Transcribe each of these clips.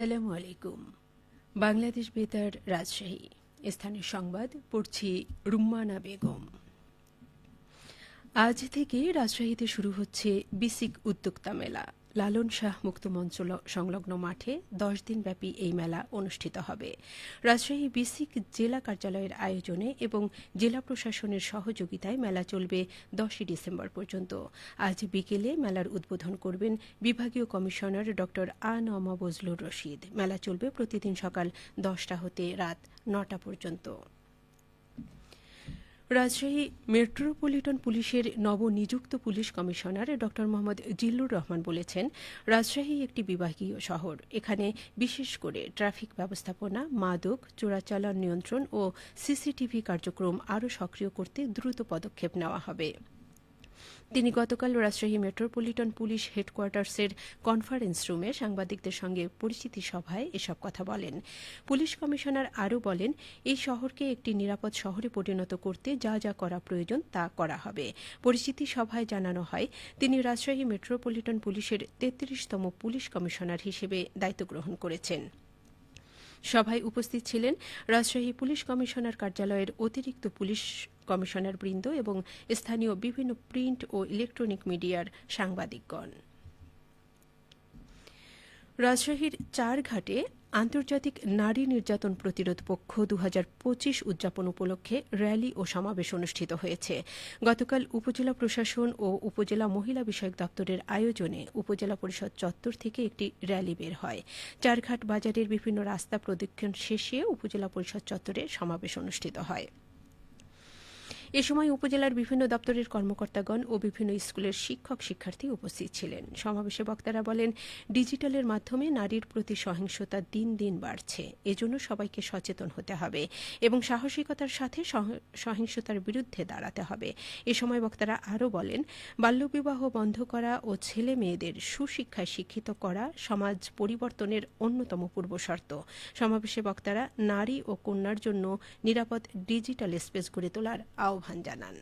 আসসালামু আলাইকুম। বাংলাদেশ বেতার রাজশাহী স্থানীয় সংবাদ পড়ছি রুম্মানা বেগম। আজ থেকে রাজশাহীতে শুরু হচ্ছে বিসিক উদ্যোক্তা মেলা। লালন শাহ মুক্ত মঞ্চ সংলগ্ন মাঠে 10 দিনব্যাপী এই মেলা অনুষ্ঠিত হবে। রাজশাহী বিসিক জেলা কার্যালয়ের আয়োজনে এবং জেলা প্রশাসনের সহযোগিতায় মেলা চলবে 10 ডিসেম্বর পর্যন্ত। আজ বিকেলে মেলার উদ্বোধন করবেন বিভাগীয় কমিশনার ড আ নম বজলুর রশিদ। মেলা চলবে প্রতিদিন সকাল 10টা হতে রাত 9টা পর্যন্ত। রাজশাহী মেট্রোপলিটন পুলিশের নবনিযুক্ত পুলিশ কমিশনার ড মোহাম্মদ জিল্লুর রহমান বলেছেন, রাজশাহী একটি বিভাগীয় শহর। এখানে বিশেষ করে ট্রাফিক ব্যবস্থাপনা, মাদক, চোরাচালান নিয়ন্ত্রণ ও সিসিটিভি কার্যক্রম আরও সক্রিয় করতে দ্রুত পদক্ষেপ নেওয়া হবে। তিনি গতকাল রাজশাহী মেট্রোপলিটন পুলিশ হেডকোয়ার্টার্সের কনফারেন্স রুমে সাংবাদিকদের সঙ্গে পরিচিতি সভায় এসব কথা বলেন। পুলিশ কমিশনার আরও বলেন, এই শহরকে একটি নিরাপদ শহরে পরিণত করতে যা যা করা প্রয়োজন তা করা হবে। পরিচিতি সভায় জানানো হয়, তিনি রাজশাহী মেট্রোপলিটন পুলিশের 33তম পুলিশ কমিশনার হিসেবে দায়িত্ব গ্রহণ করেছেন। সভায় উপস্থিত ছিলেন রাজশাহী পুলিশ কমিশনার কার্যালয়ের অতিরিক্ত পুলিশ কমিশনারবৃন্দ এবং স্থানীয় বিভিন্ন প্রিন্ট ও ইলেকট্রনিক মিডিয়ার সাংবাদিকগণ। রাজশাহীর চারঘাটে আন্তর্জাতিক নারী নির্যাতন প্রতিরোধ পক্ষ 2025 উদযাপন উপলক্ষে র্যালি ও সমাবেশ অনুষ্ঠিত হয়েছে। গতকাল উপজেলা প্রশাসন ও উপজেলা মহিলা বিষয়ক দপ্তরের আয়োজনে উপজেলা পরিষদ চত্বর থেকে একটি র্যালি বের হয়। চারঘাট বাজারের বিভিন্ন রাস্তা প্রদক্ষিণ শেষে উপজেলা পরিষদ চত্বরে সমাবেশ অনুষ্ঠিত হয়। এ সময় উপজেলার বিভিন্ন দপ্তরের কর্মকর্তাগণ ও বিভিন্ন স্কুলের শিক্ষক শিক্ষার্থী উপস্থিত ছিলেন। সমাবেশে বক্তারা বলেন, ডিজিটালের মাধ্যমে নারীর প্রতি সহিংসতা দিন দিন বাড়ছে। এজন্য সবাইকে সচেতন হতে হবে এবং সাহসিকতার সাথে সহিংসতার বিরুদ্ধে দাঁড়াতে হবে। এ সময় বক্তারা আরও বলেন, বাল্যবিবাহ বন্ধ করা ও ছেলে মেয়েদের সুশিক্ষায় শিক্ষিত করা সমাজ পরিবর্তনের অন্যতম পূর্বশর্ত। সমাবেশে বক্তারা নারী ও কন্যার জন্য নিরাপদ ডিজিটাল স্পেস গড়ে তোলার আহ্বান জানান।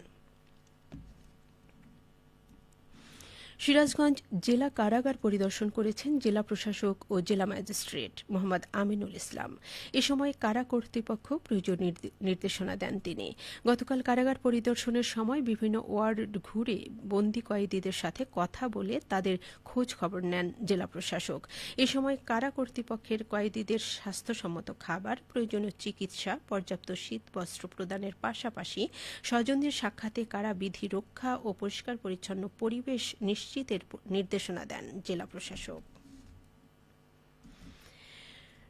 সিরাজগঞ্জ জেলা কারাগার পরিদর্শন করেছেন জেলা প্রশাসক ও জেলা ম্যাজিস্ট্রেট মোহাম্মদ আমিনুল ইসলাম। এ সময় কারা কর্তৃপক্ষ প্রয়োজনীয় নির্দেশনা দেন তিনি। গতকাল কারাগার পরিদর্শনের সময় বিভিন্ন ওয়ার্ড ঘুরে বন্দি কয়েদিদের সাথে কথা বলে তাদের খোঁজ খবর নেন জেলা প্রশাসক। এ সময় কারা কর্তৃপক্ষের কয়েদিদের স্বাস্থ্যসম্মত খাবার, প্রয়োজনীয় চিকিৎসা, পর্যাপ্ত শীত বস্ত্র প্রদানের পাশাপাশি স্বজনদের সাক্ষাতে কারা বিধি রক্ষা ও পরিষ্কার পরিচ্ছন্ন পরিবেশ নিশ্চিতের নির্দেশনা দেন জেলা প্রশাসক।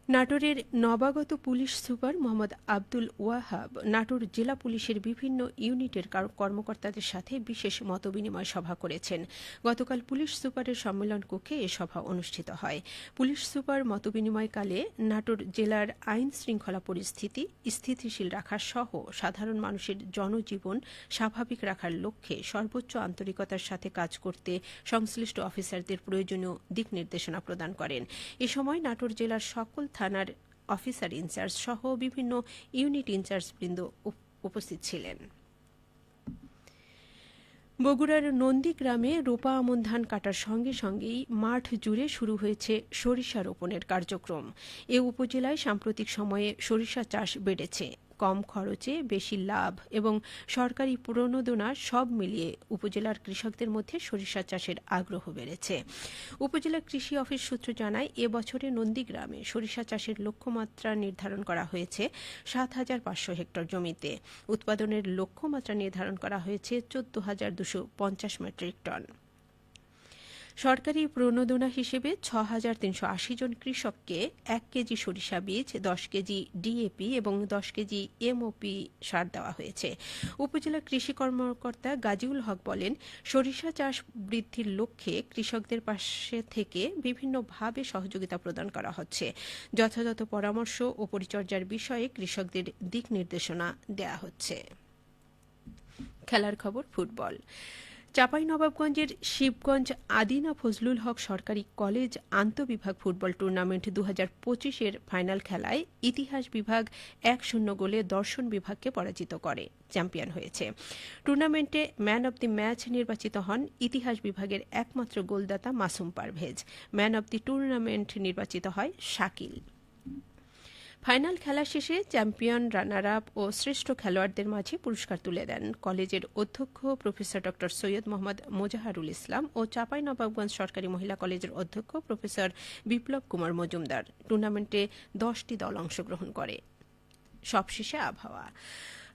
নাটোরের নবাগত পুলিশ সুপার মোহাম্মদ আব্দুল ওয়াহাব নাটোর জেলা পুলিশের বিভিন্ন ইউনিটের কর্মকর্তাদের সাথে বিশেষ মতবিনিময় সভা করেছেন। গতকাল পুলিশ সুপারের সম্মেলন কক্ষে এ সভা অনুষ্ঠিত হয়। পুলিশ সুপার মতবিনিময়কালে নাটোর জেলার আইন শৃঙ্খলা পরিস্থিতি স্থিতিশীল রাখা সহ সাধারণ মানুষের জনজীবন স্বাভাবিক রাখার লক্ষ্যে সর্বোচ্চ আন্তরিকতার সাথে কাজ করতে সংশ্লিষ্ট অফিসারদের প্রয়োজনীয় দিক নির্দেশনা প্রদান করেন। এ সময় নাটোর জেলার সকল থানার অফিসার ইনচার্জ সহ বিভিন্ন ইউনিট ইনচার্জবৃন্দ উপস্থিত ছিলেন। বগুড়ার নন্দীগ্রামে রোপা আমন ধান কাটার সঙ্গে সঙ্গেই মাঠ জুড়ে শুরু হয়েছে সরিষা রোপণের কার্যক্রম। এ উপজেলায় সাম্প্রতিক সময়ে সরিষা চাষ বেড়েছে। কম খরচে বেশি লাভ এবং সরকারি প্রণোদনা সব মিলিয়ে উপজেলার কৃষকদের মধ্যে সরিষা চাষের আগ্রহ বেড়েছে। উপজেলা কৃষি অফিস সূত্র জানায়, এ বছরে নন্দীগ্রামে সরিষা চাষের লক্ষ্যমাত্রা নির্ধারণ করা হয়েছে ৭,৫০০ হেক্টর জমিতে। উৎপাদনের লক্ষ্যমাত্রা নির্ধারণ করা হয়েছে ১৪,২৫০ মেট্রিক টন। সরকারি প্রণোদনা হিসেবে ৬,৩৮০ জন কৃষককে ১ কেজি সরিষা বীজ, ১০ কেজি ডিএপি এবং ১০ কেজি এমওপি সার দেওয়া হয়েছে। উপজেলা কৃষি কর্মকর্তা গাজীউল হক বলেন, সরিষা চাষ বৃদ্ধির লক্ষ্যে কৃষকদের পাশে থেকে বিভিন্নভাবে সহযোগিতা প্রদান করা হচ্ছে। যথাযথ পরামর্শ ও পরিচর্যার বিষয়ে কৃষকদের দিক নির্দেশনা দেওয়া হচ্ছে। খেলার খবর ফুটবল। চাঁপাইনবাবগঞ্জের শিবগঞ্জ আদিনা ফজলুল হক সরকারি কলেজ আন্তঃবিভাগ ফুটবল টুর্নামেন্ট 2025-এর ফাইনাল খেলায় ইতিহাস বিভাগ 1-0 গোলে দর্শন বিভাগকে পরাজিত করে চ্যাম্পিয়ন হয়েছে। টুর্নামেন্টে ম্যান অব দি ম্যাচ নির্বাচিত হন ইতিহাস বিভাগের একমাত্র গোলদাতা Masum Parvez. Man of the tournament নির্বাচিত হয় শাকিল। ফাইনাল খেলা শেষে চ্যাম্পিয়ন, রানার আপ ও শ্রেষ্ঠ খেলোয়াড়দের মাঝে পুরস্কার তুলে দেন কলেজের অধ্যক্ষ প্রফেসর ড সৈয়দ মোহাম্মদ মোজাহারুল ইসলাম ও চাঁপাইনবাবগঞ্জ সরকারি মহিলা কলেজের অধ্যক্ষ প্রফেসর বিপ্লব কুমার মজুমদার। টুর্নামেন্টে 10টি দল অংশগ্রহণ করে। সবশেষে আবহাওয়া।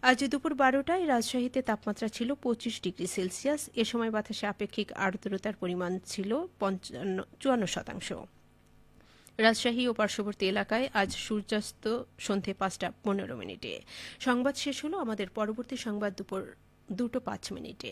আজ দুপুর 12টায় রাজশাহীতে তাপমাত্রা ছিল 25 ডিগ্রি সেলসিয়াস। এ সময় বাতাসে আপেক্ষিক আর্দ্রতার পরিমাণ ছিল 54%। রাজশাহী ও পার্শ্ববর্তী এলাকায় আজ সূর্যাস্ত সন্ধে 5টা 15 মিনিটে। সংবাদ শেষ হলো। আমাদের পরবর্তী সংবাদ দুপুর 2টা 5 মিনিটে।